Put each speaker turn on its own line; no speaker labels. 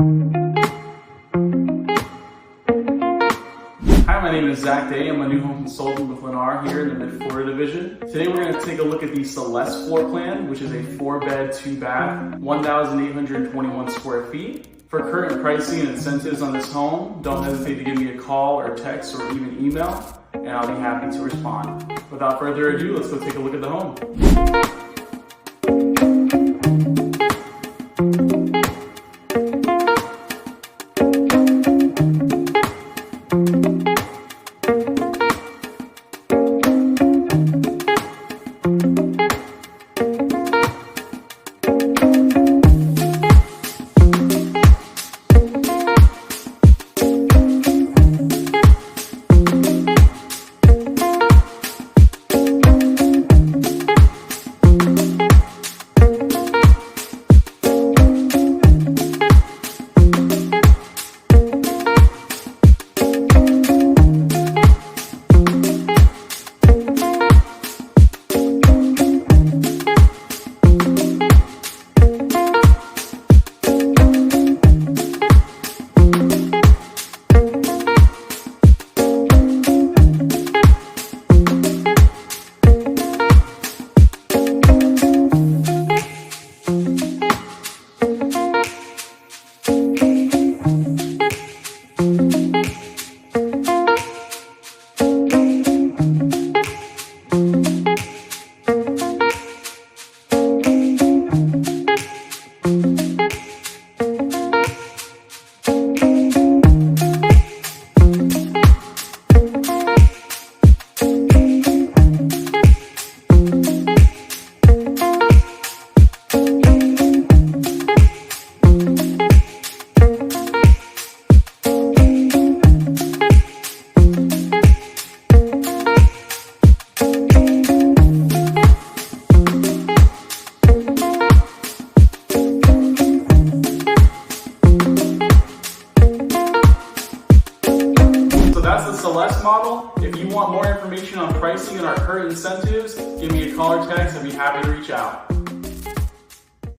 Hi, my name is Zach Day. I'm a new home consultant with Lennar here in the Mid-Florida division. Today we're going to take a look at the Celeste floor plan, which is a 4-bed, 2-bath, 1,821 square feet. For current pricing and incentives on this home, don't hesitate to give me a call or text or even email, and I'll be happy to respond. Without further ado, let's go take a look at the home. That's the Celeste model. If you want more information on pricing and our current incentives, give me a call or text. I'd be happy to reach out.